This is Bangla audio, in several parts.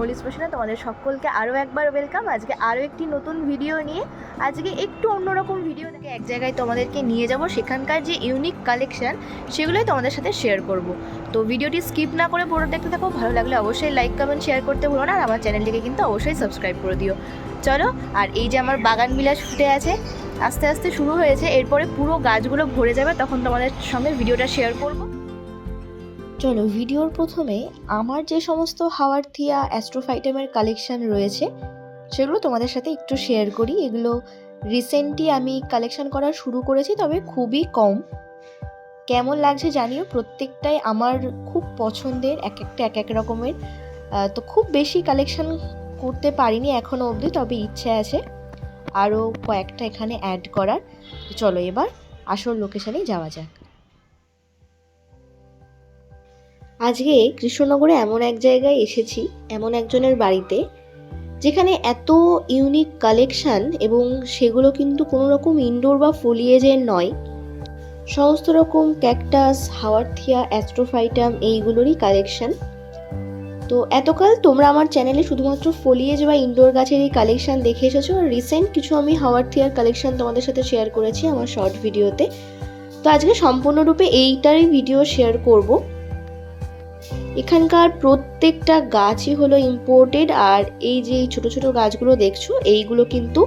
হোলি স্পেশালে তোমাদের সকলকে আরও একবার ওয়েলকাম। আজকে আরও একটি নতুন ভিডিও নিয়ে, আজকে একটু অন্যরকম ভিডিও থেকে এক জায়গায় তোমাদেরকে নিয়ে যাব, সেখানকার যে ইউনিক কালেকশান সেগুলোই তোমাদের সাথে শেয়ার করব। তো ভিডিওটি স্কিপ না করে পুরো দেখতে থাকো। ভালো লাগলে অবশ্যই লাইক কমেন্ট শেয়ার করতে ভুলো না, আর আমার চ্যানেলটিকে কিন্তু অবশ্যই সাবস্ক্রাইব করে দিও। চলো, আর এই যে আমার বাগান বিলাস ফুটে আছে, আস্তে আস্তে শুরু হয়েছে, এরপরে পুরো গাছগুলো ভরে যাবে, তখন তোমাদের সঙ্গে ভিডিওটা শেয়ার করব। চলো, ভিডিওর প্রথমে আমার যে সমস্ত হাওয়ারথিয়া অ্যাস্ট্রোফাইটামের কালেকশান রয়েছে সেগুলো তোমাদের সাথে একটু শেয়ার করি। এগুলো রিসেন্টলি আমি কালেকশান করা শুরু করেছি, তবে খুবই কম। কেমন লাগছে জানিও। প্রত্যেকটাই আমার খুব পছন্দের, এক একটা এক এক রকমের। তো খুব বেশি কালেকশান করতে পারিনি এখনও অবধি, তবে ইচ্ছে আছে আরও কয়েকটা এখানে অ্যাড করার। চলো এবার আসল লোকেশানেই যাওয়া যাক। আজকে কৃষ্ণনগরে এমন এক জায়গায় এসেছি, এমন একজনের বাড়িতে, যেখানে এত ইউনিক কালেকশান, এবং সেগুলো কিন্তু কোনো রকম ইনডোর বা ফোলিয়েজের নয়। সমস্ত রকম ক্যাকটাস, হাওয়ারথিয়া, অ্যাস্ট্রোফাইটাম এইগুলোরই কালেকশান। তো এতকাল তোমরা আমার চ্যানেলে শুধুমাত্র ফোলিয়েজ বা ইনডোর গাছেরই কালেকশান দেখে এসেছো। রিসেন্ট কিছু আমি হাওয়ারথিয়ার কালেকশান তোমাদের সাথে শেয়ার করেছি আমার শর্ট ভিডিওতে। তো আজকে সম্পূর্ণরূপে এইটারই ভিডিও শেয়ার করব। এখানকার প্রত্যেকটা গাছই হলো ইম্পোর্টেড, আর এই যে ছোট ছোট গাছগুলো দেখছো এইগুলো কিন্তু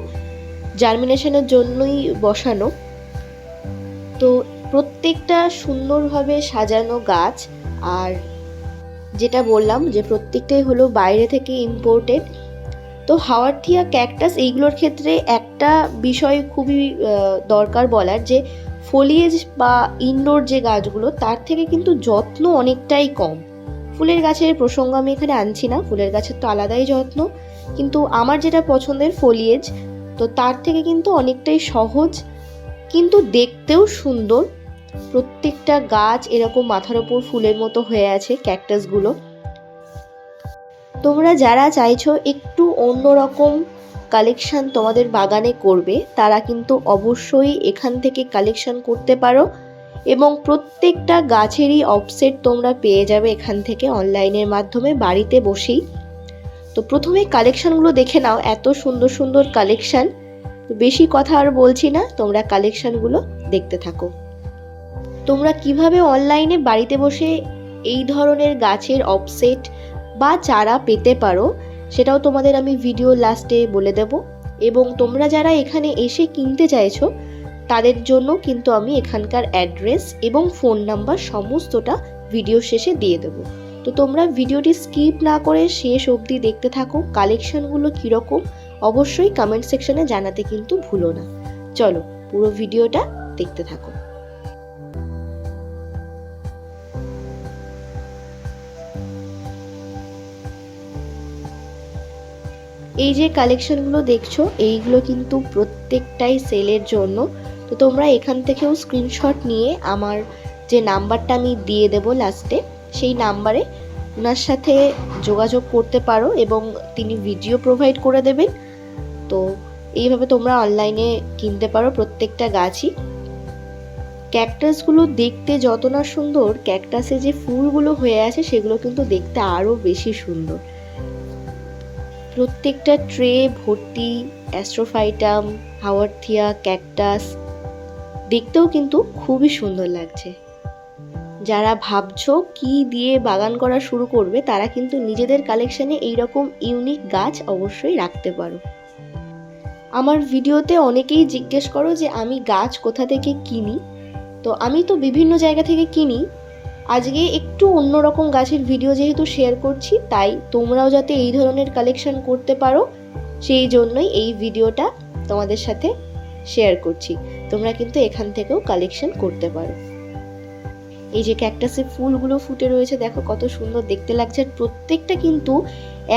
জার্মিনেশনের জন্যই বসানো। তো প্রত্যেকটা সুন্দরভাবে সাজানো গাছ, আর যেটা বললাম যে প্রত্যেকটাই হলো বাইরে থেকে ইম্পোর্টেড। তো হাওয়ারথিয়া, ক্যাকটাস এইগুলোর ক্ষেত্রে একটা বিষয় খুবই দরকার বলার, যে ফোলিয়েজ বা ইনডোর যে গাছগুলো তার থেকে কিন্তু যত্ন অনেকটাই কম। ফুলের গাছের প্রসঙ্গ আমি এখানে আনছি না, ফুলের গাছের তো আলাদাই যত্ন, কিন্তু আমার যেটা পছন্দের ফোলিয়েজ, তো তার থেকে কিন্তু অনেকটাই সহজ, কিন্তু দেখতেও সুন্দর। প্রত্যেকটা গাছ এরকম মাথার ওপর ফুলের মতো হয়ে আছে ক্যাকটাসগুলো। তোমরা যারা চাইছো একটু অন্যরকম কালেকশান তোমাদের বাগানে করবে, তারা কিন্তু অবশ্যই এখান থেকে কালেকশান করতে পারো, এবং প্রত্যেকটা গাছেরই অফসেট তোমরা পেয়ে যাবে এখান থেকে অনলাইনের মাধ্যমে বাড়িতে বসেই। তো প্রথমে কালেকশানগুলো দেখে নাও, এত সুন্দর সুন্দর কালেকশান। বেশি কথা আর বলছি না, তোমরা কালেকশানগুলো দেখতে থাকো। তোমরা কিভাবে অনলাইনে বাড়িতে বসে এই ধরনের গাছের অফসেট বা চারা পেতে পারো সেটাও তোমাদের আমি ভিডিও লাস্টে বলে দেব। এবং তোমরা যারা এখানে এসে কিনতে চাইছো তাদের জন্য কিন্তু আমি এখানকার অ্যাড্রেস এবং ফোন নাম্বার সমস্তটা ভিডিও শেষে দিয়ে দেবো। তো তোমরা ভিডিওটি স্কিপ না করে শেষ অবধি দেখতে থাকো। কালেকশানগুলো কীরকম অবশ্যই কমেন্ট সেকশনে জানাতে কিন্তু ভুলো না। চলো পুরো ভিডিওটা দেখতে থাকো। এই যে কালেকশানগুলো দেখছো এইগুলো কিন্তু প্রত্যেকটাই সেলের জন্য। তো তোমরা এখান থেকেও স্ক্রিনশট নিয়ে আমার যে নাম্বারটা আমি দিয়ে দেবো লাস্টে, সেই নাম্বারে ওনার সাথে যোগাযোগ করতে পারো, এবং তিনি ভিডিও প্রোভাইড করে দেবেন। তো এইভাবে তোমরা অনলাইনে কিনতে পারো প্রত্যেকটা গাছই। ক্যাকটাসগুলো দেখতে যত না সুন্দর, ক্যাকটাসে যে ফুলগুলো হয়ে আছে সেগুলো কিন্তু দেখতে আরও বেশি সুন্দর। প্রত্যেকটা ট্রে ভর্তি অ্যাস্ট্রোফাইটাম, হাওয়ারথিয়া, ক্যাকটাস, দেখতেও কিন্তু খুবই সুন্দর লাগছে। যারা ভাবছো কি দিয়ে বাগান করা শুরু করবে, তারা কিন্তু নিজেদের কালেকশানে এইরকম ইউনিক গাছ অবশ্যই রাখতে পারো। আমার ভিডিওতে অনেকেই জিজ্ঞেস করো যে আমি গাছ কোথা থেকে কিনি। তো আমি তো বিভিন্ন জায়গা থেকে কিনি। আজকে একটু অন্যরকম গাছের ভিডিও যেহেতু শেয়ার করছি, তাই তোমরাও যাতে এই ধরনের কালেকশন করতে পারো সেই জন্যই এই ভিডিওটা তোমাদের সাথে শেয়ার করছি। তোমরা কিন্তু এখান থেকেও কালেকশন করতে পারো। এই যে ক্যাকটাসের ফুলগুলো ফুটে রয়েছে, দেখো কত সুন্দর দেখতে লাগছে, আর প্রত্যেকটা কিন্তু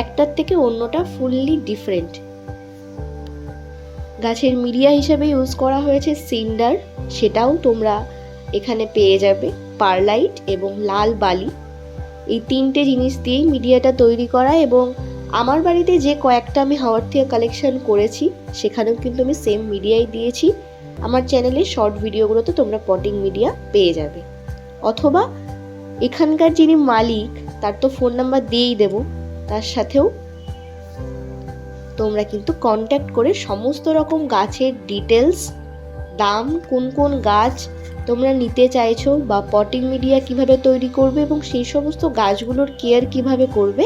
একটার থেকে অন্যটা ফুললি ডিফারেন্ট। গাছের মিডিয়া হিসেবে ইউজ করা হয়েছে সিন্ডার, সেটাও তোমরা এখানে পেয়ে যাবে। পারলাইট এবং লাল বালি, এই তিনটে জিনিস দিয়েই মিডিয়াটা তৈরি করা। এবং আমার বাড়িতে যে কয়েকটা আমি হাওয়ারথিয়া কালেকশন করেছি সেখানেও কিন্তু আমি সেম মিডিয়াই দিয়েছি। আমার চ্যানেলে শর্ট ভিডিওগুলোতে তোমরা পটিং মিডিয়া পেয়ে যাবে, অথবা এখানকার যিনি মালিক তার তো ফোন নাম্বার দিয়েই দেবো, তার সাথেও তোমরা কিন্তু কন্ট্যাক্ট করে সমস্ত রকম গাছের ডিটেলস, দাম, কোন কোন গাছ তোমরা নিতে চাইছো বা পটিং মিডিয়া কিভাবে তৈরি করবে এবং সেই সমস্ত গাছগুলোর কেয়ার কিভাবে করবে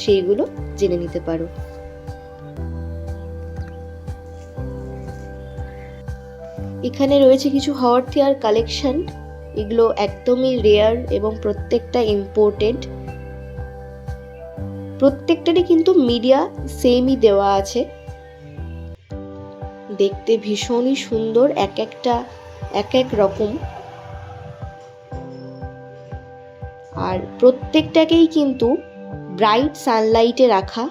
সেইগুলো জেনে নিতে পারো। এখানে রয়েছে কিছু হর্থিয়ার কালেকশন, এগুলো একদমই রেয়ার এবং প্রত্যেকটা ইম্পোর্টেড। প্রত্যেকটারই কিন্তু মিডিয়া সেমই দেওয়া আছে, দেখতে ভীষণই সুন্দর, এক একটা এক এক রকম। আর প্রত্যেকটাকেই কিন্তু ব্রাইট সানলাইটে রাখা,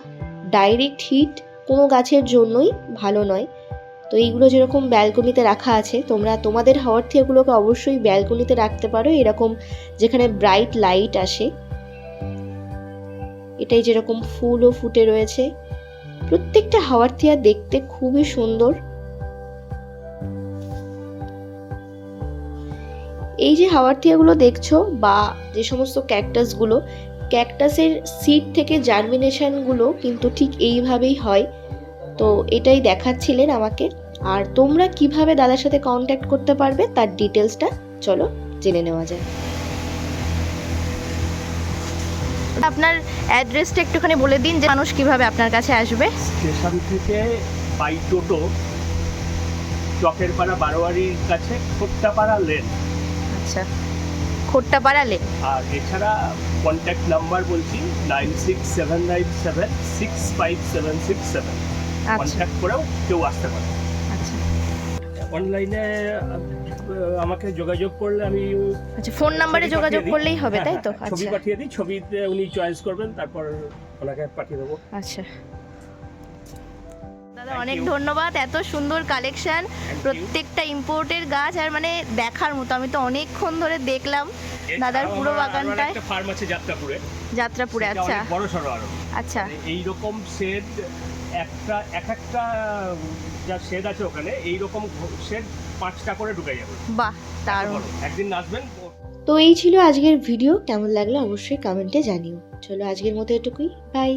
ডাইরেক্ট হিট কোনো গাছের জন্যই ভালো নয়। তো এইগুলো যেরকম ব্যালকনিতে রাখা আছে, তোমরা তোমাদের হর্থিয়াগুলোকে অবশ্যই ব্যালকনিতে রাখতে পারো, এরকম যেখানে ব্রাইট লাইট আসে। এটাই যেরকম ফুলও ফুটে রয়েছে। প্রত্যেকটা হর্থিয়া দেখতে খুবই সুন্দর। এই যে হর্থিয়াগুলো দেখছো বা যে সমস্ত ক্যাকটাসগুলো, ক্যাকটাসের সিড থেকে জার্মিনেশনগুলো কিন্তু ঠিক এইভাবেই হয়। তো এটাই দেখাচ্ছিলেন আমাকে। আর তোমরা কিভাবে দাদার সাথে কন্ট্যাক্ট করতে পারবে তার ডিটেলসটা চলো জেনে নেওয়া যায়। আপনার অ্যাড্রেসটা একটুখানি বলে দিন যে মানুষ কিভাবে আপনার কাছে আসবে। স্টেশন থেকে বাই টোটো চকের পাড়া বারোয়ারির কাছে খোট্টাপাড়া লেন। আচ্ছা, খোট্টাপাড়া লেন। আর এছাড়া কন্ট্যাক্ট নাম্বার বলছি 9679765767। কন্ট্যাক্ট করেও কেউ আসতে পারে। আচ্ছা অনলাইনে আমাকে যোগাযোগ করলে আমি আচ্ছা, ফোন নাম্বারে যোগাযোগ করলেই হবে, তাই তো? ছবি আচ্ছা পাঠিয়ে দিই, ছবিতে উনি চয়েস করবেন, তারপর ওনাকে পাঠিয়ে দেবো। আচ্ছা দাদা, অনেক ধন্যবাদ। এত সুন্দর কালেকশন, প্রত্যেকটা ইম্পোর্টের গাছ, আর মানে দেখার মতো। আমি তো অনেকক্ষণ ধরে দেখলাম দাদার পুরো বাগানটায়। একটা ফার্ম আছে যাত্রাপুরে। যাত্রাপুরে, আচ্ছা বড় সড়ো আরো। আচ্ছা, এই রকম শেড একটা যা শেড আছে ওখানে, এই রকম শেড 5টা করে ঢুকে যাবে। বাহ, দারুণ। একদিন আসবেন। তো এই ছিল আজকের ভিডিও, কেমন লাগলো অবশ্যই কমেন্টে জানিও। চলো আজকের মতো এটুকুই, বাই।